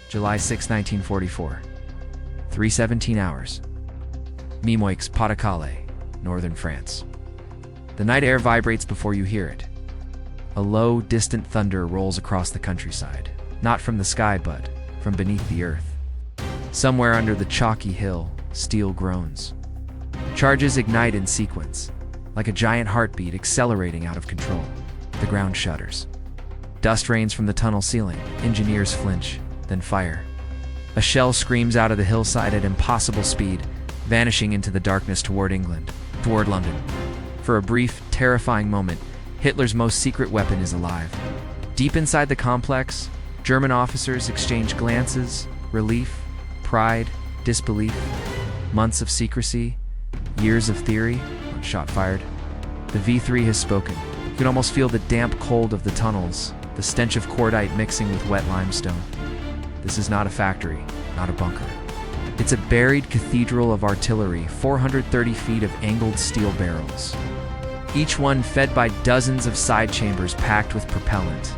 July 6, 1944. 3:17 hours. Mimoix, Pas-de-Calais, northern France. The night air vibrates before you hear it. A low, distant thunder rolls across the countryside, not from the sky but from beneath the earth. Somewhere under the chalky hill, steel groans. Charges ignite in sequence, like a giant heartbeat accelerating out of control. The ground shudders. Dust rains from the tunnel ceiling. Engineers flinch, then fire. A shell screams out of the hillside at impossible speed, vanishing into the darkness toward London. For a brief, terrifying moment, Hitler's most secret weapon is alive. Deep inside the complex, German officers exchange glances, relief, pride, disbelief. Months of secrecy, years of theory, one shot fired. The V3 has spoken. You can almost feel the damp cold of the tunnels, the stench of cordite mixing with wet limestone. This is not a factory, not a bunker. It's a buried cathedral of artillery, 430 feet of angled steel barrels. Each one fed by dozens of side chambers packed with propellant.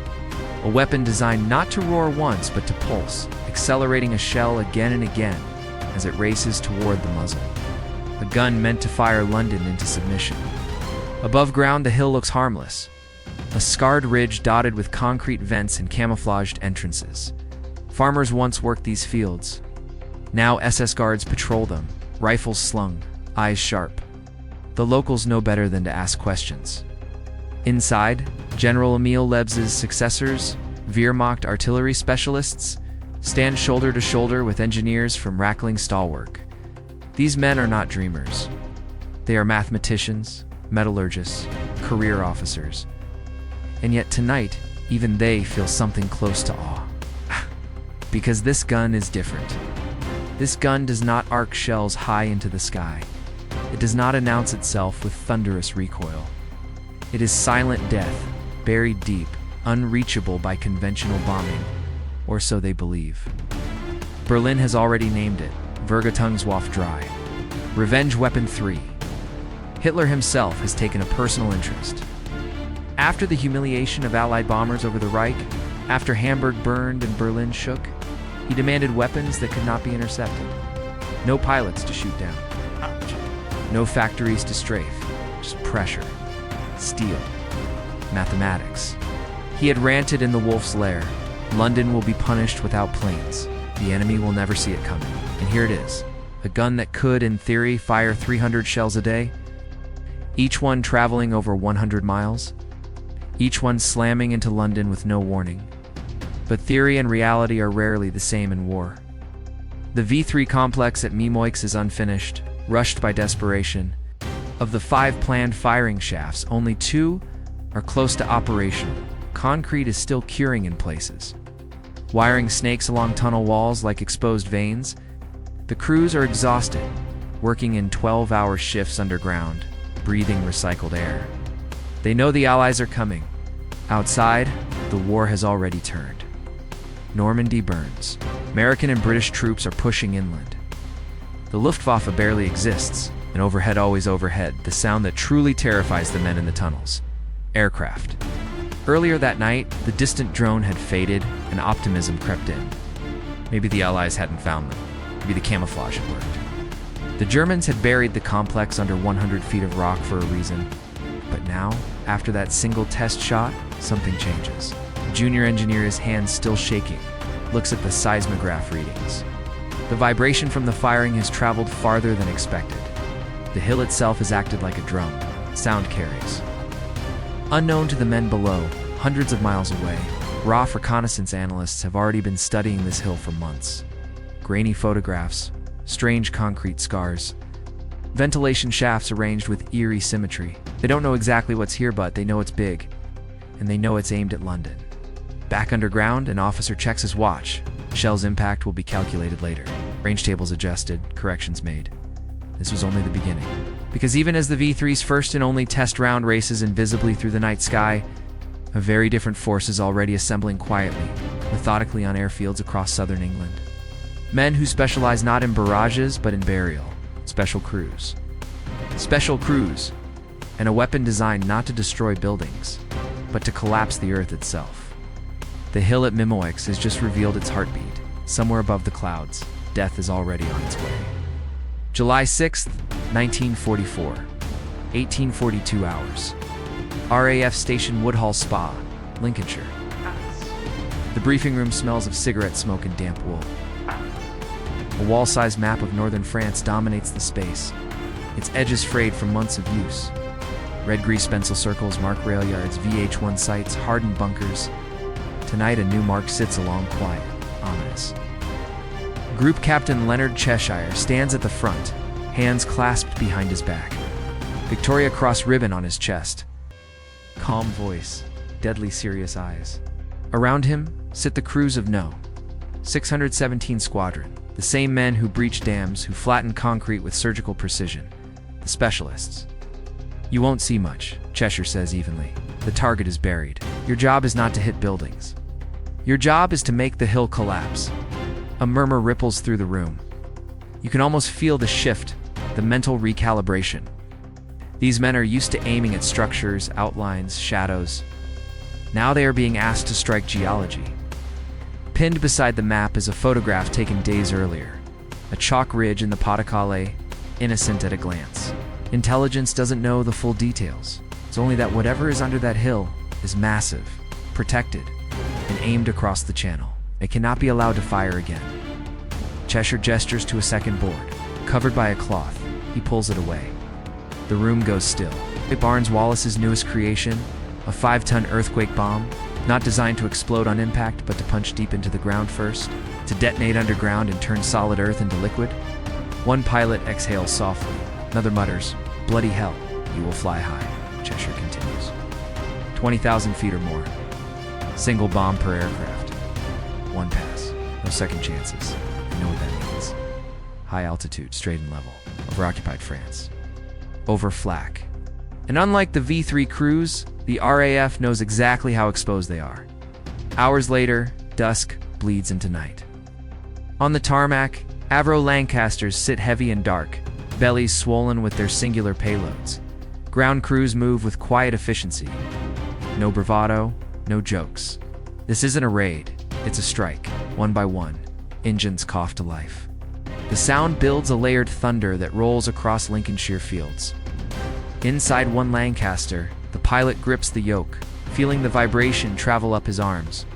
A weapon designed not to roar once, but to pulse, accelerating a shell again and again as it races toward the muzzle. A gun meant to fire London into submission. Above ground, the hill looks harmless. A scarred ridge dotted with concrete vents and camouflaged entrances. Farmers once worked these fields. Now SS guards patrol them, rifles slung, eyes sharp. The locals know better than to ask questions. Inside, General Emil Lebes's successors, Wehrmacht artillery specialists, stand shoulder to shoulder with engineers from Rackling Stahlwerk. These men are not dreamers. They are mathematicians, metallurgists, career officers. And yet tonight, even they feel something close to awe. Because this gun is different. This gun does not arc shells high into the sky. It does not announce itself with thunderous recoil. It is silent death, buried deep, unreachable by conventional bombing, or so they believe. Berlin has already named it, Vergeltungswaffe 3. Revenge Weapon 3. Hitler himself has taken a personal interest. After the humiliation of Allied bombers over the Reich, after Hamburg burned and Berlin shook, he demanded weapons that could not be intercepted. No pilots to shoot down. No factories to strafe. Just pressure. Steel. Mathematics. He had ranted in the wolf's lair. London will be punished without planes. The enemy will never see it coming. And here it is. A gun that could, in theory, fire 300 shells a day. Each one traveling over 100 miles. Each one slamming into London with no warning. But theory and reality are rarely the same in war. The V3 complex at Mimoix is unfinished, rushed by desperation. Of the 5 planned firing shafts, only 2 are close to operational. Concrete is still curing in places. Wiring snakes along tunnel walls like exposed veins. The crews are exhausted, working in 12-hour shifts underground, breathing recycled air. They know the Allies are coming. Outside, the war has already turned. Normandy burns. American and British troops are pushing inland. The Luftwaffe barely exists, and overhead, always overhead, the sound that truly terrifies the men in the tunnels. Aircraft. Earlier that night, the distant drone had faded and optimism crept in. Maybe the Allies hadn't found them. Maybe the camouflage had worked. The Germans had buried the complex under 100 feet of rock for a reason. But now, after that single test shot, something changes. The junior engineer, his hands still shaking, looks at the seismograph readings. The vibration from the firing has traveled farther than expected. The hill itself has acted like a drum. Sound carries. Unknown to the men below, hundreds of miles away, RAF reconnaissance analysts have already been studying this hill for months. Grainy photographs, strange concrete scars, ventilation shafts arranged with eerie symmetry. They don't know exactly what's here, but they know it's big, and they know it's aimed at London. Back underground, an officer checks his watch. Shell's impact will be calculated later. Range tables adjusted, corrections made. This was only the beginning. Because even as the V3's first and only test round races invisibly through the night sky, a very different force is already assembling quietly, methodically on airfields across southern England. Men who specialize not in barrages, but in burial. Special crews. Special crews, and a weapon designed not to destroy buildings, but to collapse the earth itself. The hill at Mimoix has just revealed its heartbeat. somewhere above the clouds, death is already on its way. July 6th, 1944. 1842 hours. RAF Station Woodhall Spa, Lincolnshire. The briefing room smells of cigarette smoke and damp wool. A wall-sized map of northern France dominates the space, its edges frayed from months of use. Red grease pencil circles mark rail yards, VH-1 sites, hardened bunkers. Tonight a new mark sits along quiet, ominous. Group Captain Leonard Cheshire stands at the front, hands clasped behind his back. Victoria Cross ribbon on his chest. Calm voice, deadly serious eyes. Around him sit the crews of No. 617 Squadron, the same men who breach dams, who flatten concrete with surgical precision. The specialists. You won't see much, Cheshire says evenly. The target is buried. Your job is not to hit buildings. Your job is to make the hill collapse. A murmur ripples through the room. You can almost feel the shift, the mental recalibration. These men are used to aiming at structures, outlines, shadows. Now they are being asked to strike geology. Pinned beside the map is a photograph taken days earlier. A chalk ridge in the Pas-de-Calais, innocent at a glance. Intelligence doesn't know the full details. It's only that whatever is under that hill is massive, protected, and aimed across the channel. It cannot be allowed to fire again. Cheshire gestures to a second board. Covered by a cloth, he pulls it away. The room goes still. Barnes Wallace's newest creation, a 5-ton earthquake bomb, not designed to explode on impact but to punch deep into the ground first, to detonate underground and turn solid earth into liquid. One pilot exhales softly. Another mutters, "Bloody hell, you will fly high," Cheshire continues. 20,000 feet or more. Single bomb per aircraft. One pass. No second chances. You know what that means. High altitude, straight and level. Over occupied France. Over flak. And unlike the V-3 crews, the RAF knows exactly how exposed they are. Hours later, dusk bleeds into night. On the tarmac, Avro Lancasters sit heavy and dark, bellies swollen with their singular payloads. Ground crews move with quiet efficiency. No bravado, no jokes. This isn't a raid, it's a strike, one by one. Engines cough to life. The sound builds a layered thunder that rolls across Lincolnshire fields. Inside one Lancaster, the pilot grips the yoke, feeling the vibration travel up his arms.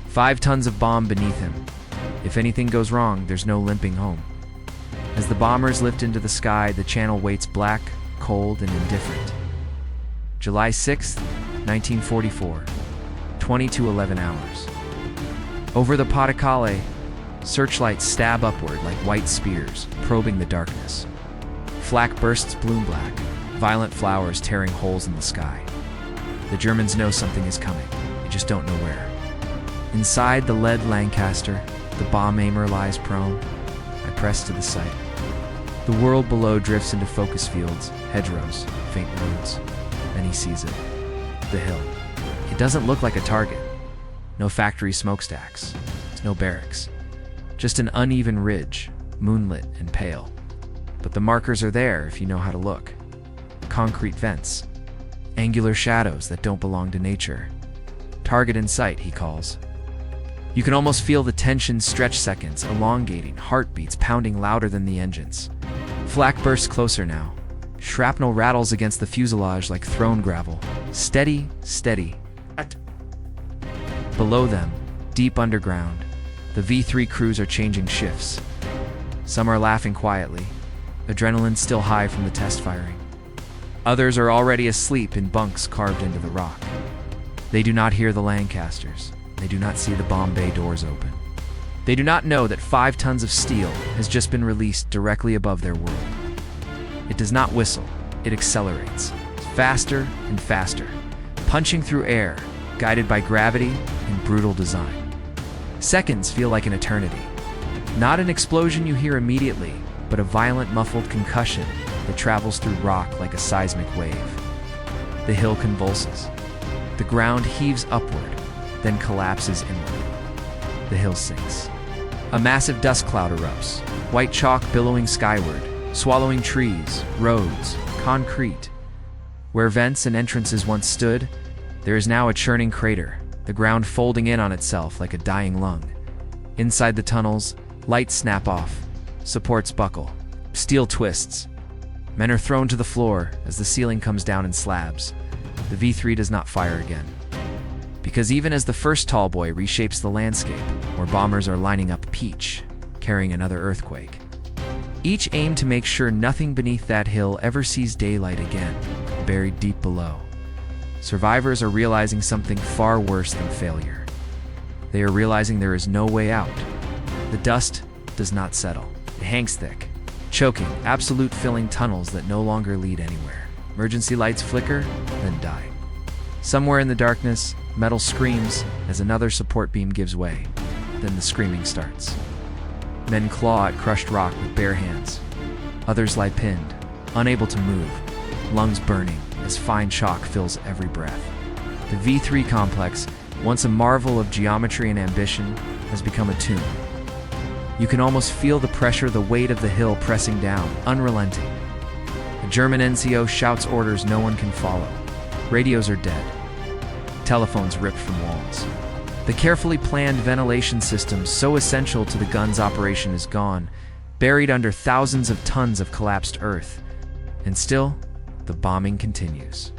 5 tons of bomb beneath him. If anything goes wrong, there's no limping home. As the bombers lift into the sky, the channel waits black, cold, and indifferent. July 6th, 1944, 20 to 11 hours. Over the Pas-de-Calais, searchlights stab upward like white spears, probing the darkness. Flak bursts bloom black, violent flowers tearing holes in the sky. The Germans know something is coming, they just don't know where. Inside the lead Lancaster, the bomb aimer lies prone. I press to the sight. The world below drifts into focus fields, hedgerows, faint roads. Then he sees it. The hill. It doesn't look like a target. No factory smokestacks. No barracks. Just an uneven ridge, moonlit and pale. But the markers are there if you know how to look. Concrete vents. Angular shadows that don't belong to nature. Target in sight, he calls. You can almost feel the tension stretch seconds, elongating, heartbeats pounding louder than the engines. Flak bursts closer now. Shrapnel rattles against the fuselage like thrown gravel. Steady, steady. Below them, deep underground, the V-3 crews are changing shifts. Some are laughing quietly, adrenaline still high from the test firing. Others are already asleep in bunks carved into the rock. They do not hear the Lancasters. They do not see the bomb bay doors open. They do not know that 5 tons of steel has just been released directly above their world. It does not whistle, it accelerates, faster and faster, punching through air, guided by gravity and brutal design. Seconds feel like an eternity. Not an explosion you hear immediately, but a violent muffled concussion that travels through rock like a seismic wave. The hill convulses. The ground heaves upward, then collapses inward. The hill sinks. A massive dust cloud erupts, white chalk billowing skyward, swallowing trees, roads, concrete. Where vents and entrances once stood, there is now a churning crater, the ground folding in on itself like a dying lung. Inside the tunnels, lights snap off, supports buckle, steel twists. Men are thrown to the floor as the ceiling comes down in slabs. The V3 does not fire again. Because even as the first Tallboy reshapes the landscape, more bombers are lining up Peach, carrying another earthquake. Each aim to make sure nothing beneath that hill ever sees daylight again, buried deep below. Survivors are realizing something far worse than failure. They are realizing there is no way out. The dust does not settle. It hangs thick, choking, absolute filling tunnels that no longer lead anywhere. Emergency lights flicker, then die. Somewhere in the darkness, metal screams as another support beam gives way. Then the screaming starts. Men claw at crushed rock with bare hands. Others lie pinned, unable to move, lungs burning as fine chalk fills every breath. The V3 complex, once a marvel of geometry and ambition, has become a tomb. You can almost feel the pressure, the weight of the hill pressing down, unrelenting. A German NCO shouts orders no one can follow. Radios are dead. Telephones ripped from walls. The carefully planned ventilation system so essential to the gun's operation is gone, buried under thousands of tons of collapsed earth. And still, the bombing continues.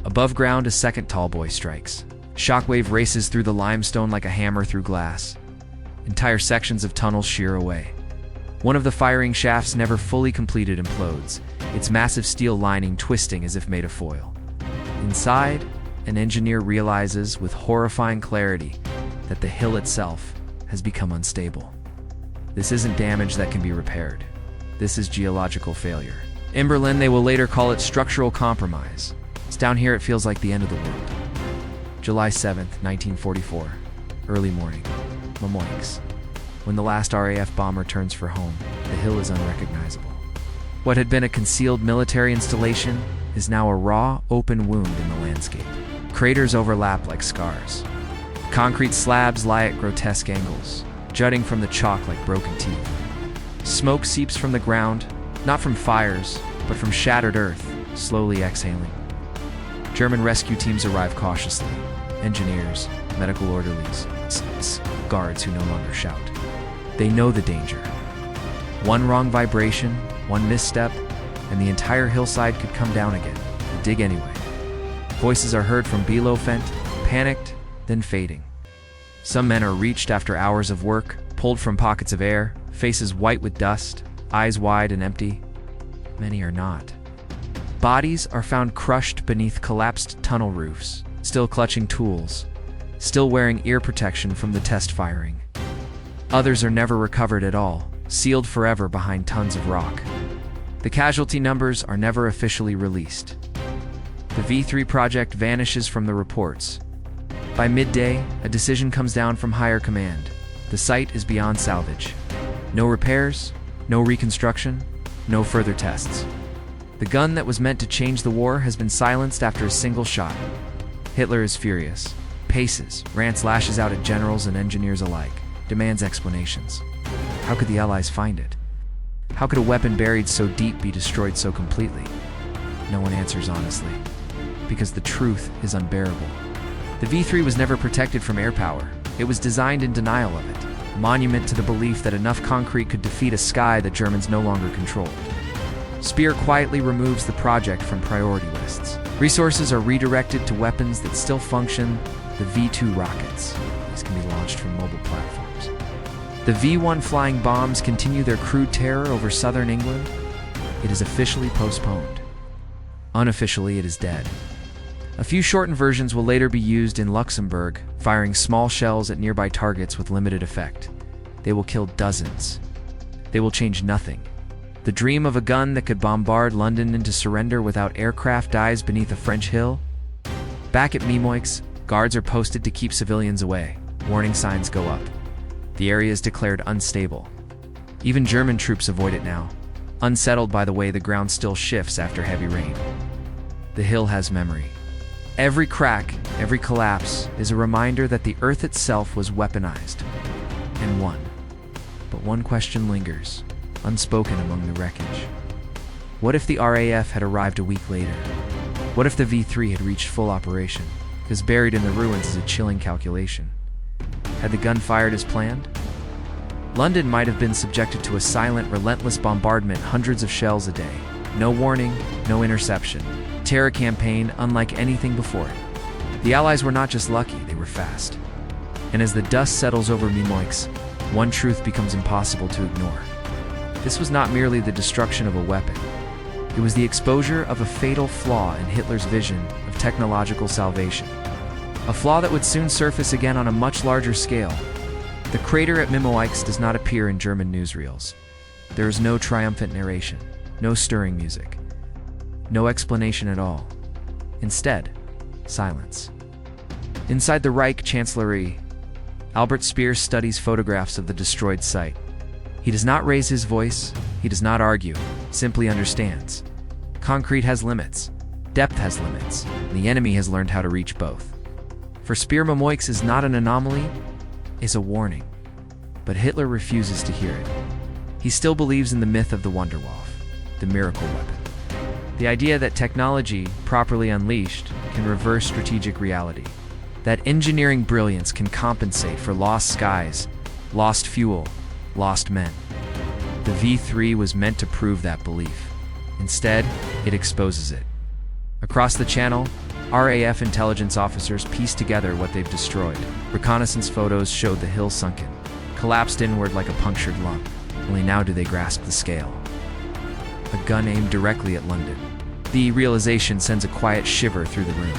Above ground, a second Tallboy strikes. Shockwave races through the limestone like a hammer through glass. Entire sections of tunnels shear away. One of the firing shafts, never fully completed, implodes, its massive steel lining twisting as if made of foil. Inside, an engineer realizes with horrifying clarity that the hill itself has become unstable. This isn't damage that can be repaired. This is geological failure. In Berlin, they will later call it structural compromise. It's down here it feels like the end of the world. July 7th, 1944. Early morning. Memoix. When the last RAF bomber returns for home, the hill is unrecognizable. What had been a concealed military installation is now a raw, open wound in the landscape. Craters overlap like scars. Concrete slabs lie at grotesque angles, jutting from the chalk like broken teeth. Smoke seeps from the ground, not from fires, but from shattered earth, slowly exhaling. German rescue teams arrive cautiously. Engineers, medical orderlies, guards who no longer shout. They know the danger. One wrong vibration, one misstep, and the entire hillside could come down again. They dig anyway. Voices are heard from below, panicked, then fading. Some men are reached after hours of work, pulled from pockets of air, faces white with dust, eyes wide and empty. Many are not. Bodies are found crushed beneath collapsed tunnel roofs, still clutching tools, still wearing ear protection from the test firing. Others are never recovered at all, sealed forever behind tons of rock. The casualty numbers are never officially released. The V3 project vanishes from the reports. By midday, a decision comes down from higher command. The site is beyond salvage. No repairs, no reconstruction, no further tests. The gun that was meant to change the war has been silenced after a single shot. Hitler is furious, paces, rants, lashes out at generals and engineers alike, demands explanations. How could the Allies find it? How could a weapon buried so deep be destroyed so completely? No one answers honestly, because the truth is unbearable. The V3 was never protected from air power. It was designed in denial of it, a monument to the belief that enough concrete could defeat a sky that Germans no longer controlled. Speer quietly removes the project from priority lists. Resources are redirected to weapons that still function, the V2 rockets. These can be launched from mobile platforms. The V1 flying bombs continue their crude terror over southern England. It is officially postponed. Unofficially, it is dead. A few shortened versions will later be used in Luxembourg, firing small shells at nearby targets with limited effect. They will kill dozens. They will change nothing. The dream of a gun that could bombard London into surrender without aircraft dies beneath a French hill. Back at Memoix, guards are posted to keep civilians away. Warning signs go up. The area is declared unstable. Even German troops avoid it now, unsettled by the way the ground still shifts after heavy rain. The hill has memory. Every crack, every collapse is a reminder that the earth itself was weaponized and won. But one question lingers, unspoken among the wreckage. What if the RAF had arrived a week later? What if the V3 had reached full operation? Because buried in the ruins is a chilling calculation. Had the gun fired as planned? London might have been subjected to a silent, relentless bombardment, hundreds of shells a day. No warning, no interception. Terror campaign unlike anything before it. The Allies were not just lucky, they were fast. And as the dust settles over Mimoix, one truth becomes impossible to ignore. This was not merely the destruction of a weapon. It was the exposure of a fatal flaw in Hitler's vision of technological salvation. A flaw that would soon surface again on a much larger scale. The crater at Mimoix does not appear in German newsreels. There is no triumphant narration, no stirring music, no explanation at all. Instead, silence. Inside the Reich Chancellery, Albert Speer studies photographs of the destroyed site. He does not raise his voice, he does not argue, simply understands. Concrete has limits, depth has limits, and the enemy has learned how to reach both. For Speer, Mimoix is not an anomaly, it's a warning. But Hitler refuses to hear it. He still believes in the myth of the Wunderwaffe, the miracle weapon. The idea that technology, properly unleashed, can reverse strategic reality. That engineering brilliance can compensate for lost skies, lost fuel, lost men. The V3 was meant to prove that belief. Instead, it exposes it. Across the channel, RAF intelligence officers piece together what they've destroyed. Reconnaissance photos showed the hill sunken, collapsed inward like a punctured lung. Only now do they grasp the scale. A gun aimed directly at London. The realization sends a quiet shiver through the room.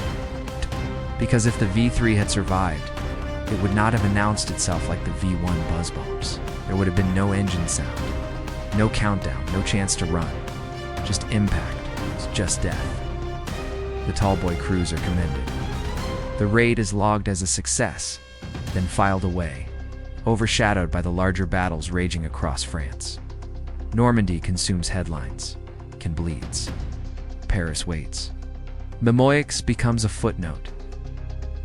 Because if the V3 had survived, it would not have announced itself like the V1 buzz bombs. There would have been no engine sound, no countdown, no chance to run. Just impact, just death. The Tallboy crews are commended. The raid is logged as a success, then filed away, overshadowed by the larger battles raging across France. Normandy consumes headlines, Cannes bleeds. Paris waits. Mimoix becomes a footnote.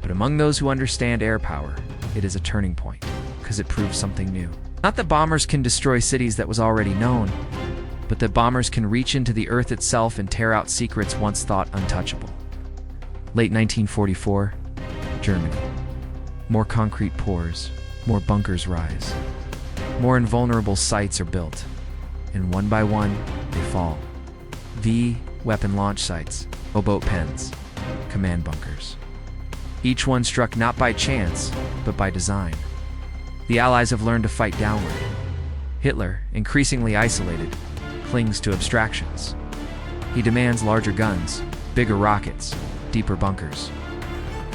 But among those who understand air power, it is a turning point, because it proves something new. Not that bombers can destroy cities that was already known, but that bombers can reach into the earth itself and tear out secrets once thought untouchable. Late 1944, Germany. More concrete pours, more bunkers rise. More invulnerable sites are built, and one by one, they fall. Weapon launch sites, U-boat pens, command bunkers. Each one struck not by chance, but by design. The Allies have learned to fight downward. Hitler, increasingly isolated, clings to abstractions. He demands larger guns, bigger rockets, deeper bunkers.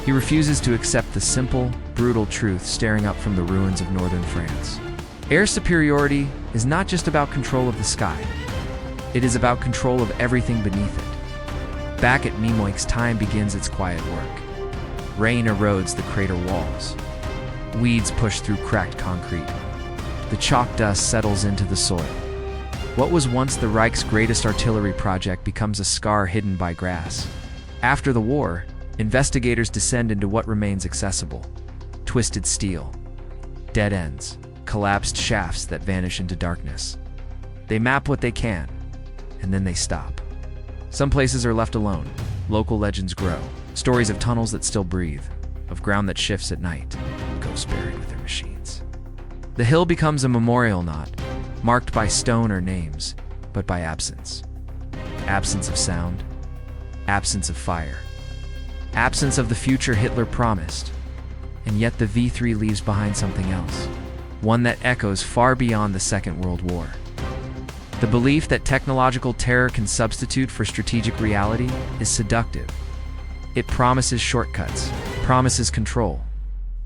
He refuses to accept the simple, brutal truth staring up from the ruins of northern France. Air superiority is not just about control of the sky. It is about control of everything beneath it. Back at Mimoix, time begins its quiet work. Rain erodes the crater walls. Weeds push through cracked concrete. The chalk dust settles into the soil. What was once the Reich's greatest artillery project becomes a scar hidden by grass. After the war, investigators descend into what remains accessible. Twisted steel, dead ends, collapsed shafts that vanish into darkness. They map what they can, and then they stop. Some places are left alone. Local legends grow. Stories of tunnels that still breathe, of ground that shifts at night, ghosts buried with their machines. The hill becomes a memorial not marked by stone or names, but by absence. Absence of sound, absence of fire, absence of the future Hitler promised. And yet the V3 leaves behind something else, one that echoes far beyond the Second World War. The belief that technological terror can substitute for strategic reality is seductive. It promises shortcuts, promises control.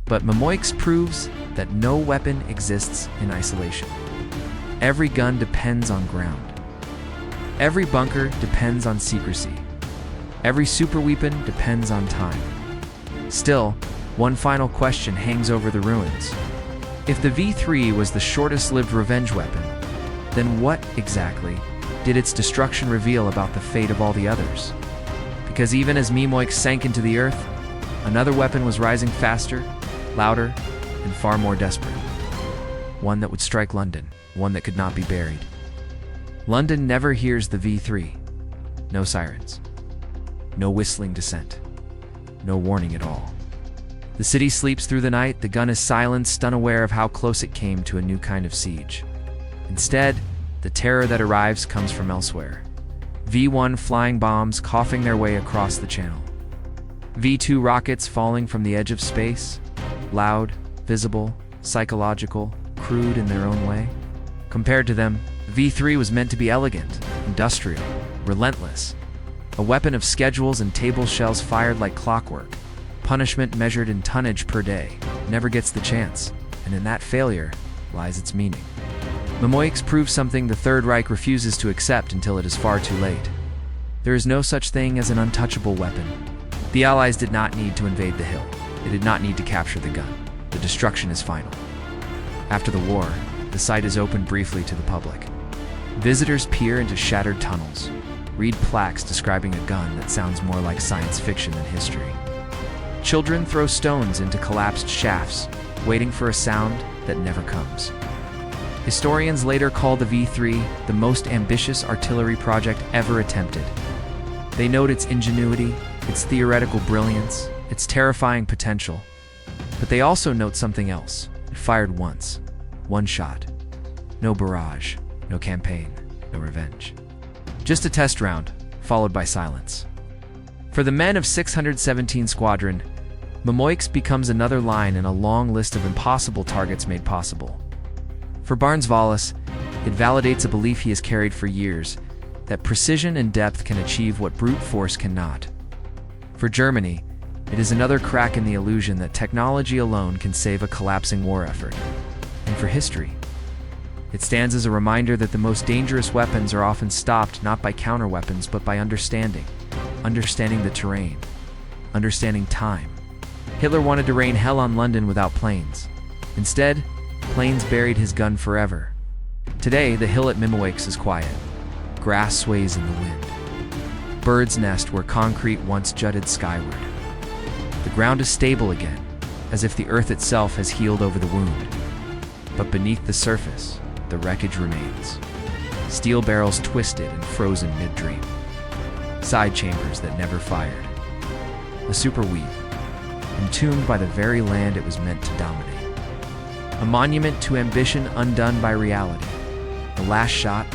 But Mimoix proves that no weapon exists in isolation. Every gun depends on ground. Every bunker depends on secrecy. Every superweapon depends on time. Still, one final question hangs over the ruins. If the V3 was the shortest-lived revenge weapon, then what, exactly, did its destruction reveal about the fate of all the others? Because even as Mimoix sank into the earth, another weapon was rising faster, louder, and far more desperate. One that would strike London, one that could not be buried. London never hears the V3. No sirens. No whistling descent. No warning at all. The city sleeps through the night, the gun is silenced, unaware of how close it came to a new kind of siege. Instead, the terror that arrives comes from elsewhere. V-1 flying bombs coughing their way across the channel. V-2 rockets falling from the edge of space, loud, visible, psychological, crude in their own way. Compared to them, V-3 was meant to be elegant, industrial, relentless. A weapon of schedules and table shells fired like clockwork. Punishment measured in tonnage per day never gets the chance, and in that failure lies its meaning. Mimoiks proves something the Third Reich refuses to accept until it is far too late. There is no such thing as an untouchable weapon. The Allies did not need to invade the hill. They did not need to capture the gun. The destruction is final. After the war, the site is opened briefly to the public. Visitors peer into shattered tunnels, read plaques describing a gun that sounds more like science fiction than history. Children throw stones into collapsed shafts, waiting for a sound that never comes. Historians later call the V-3 the most ambitious artillery project ever attempted. They note its ingenuity, its theoretical brilliance, its terrifying potential. But they also note something else. It fired once. One shot. No barrage, no campaign, no revenge. Just a test round, followed by silence. For the men of 617 Squadron, Mimoiks becomes another line in a long list of impossible targets made possible. For Barnes-Wallis, it validates a belief he has carried for years, that precision and depth can achieve what brute force cannot. For Germany, it is another crack in the illusion that technology alone can save a collapsing war effort. And for history, it stands as a reminder that the most dangerous weapons are often stopped not by counterweapons but by understanding the terrain, understanding time. Hitler wanted to rain hell on London without planes. Instead, planes buried his gun forever. Today, the hill at Mimoiks is quiet. Grass sways in the wind. Birds nest where concrete once jutted skyward. The ground is stable again, as if the earth itself has healed over the wound. But beneath the surface, the wreckage remains. Steel barrels twisted and frozen mid-dream. Side chambers that never fired. A superweapon, entombed by the very land it was meant to dominate. A monument to ambition undone by reality. The last shot,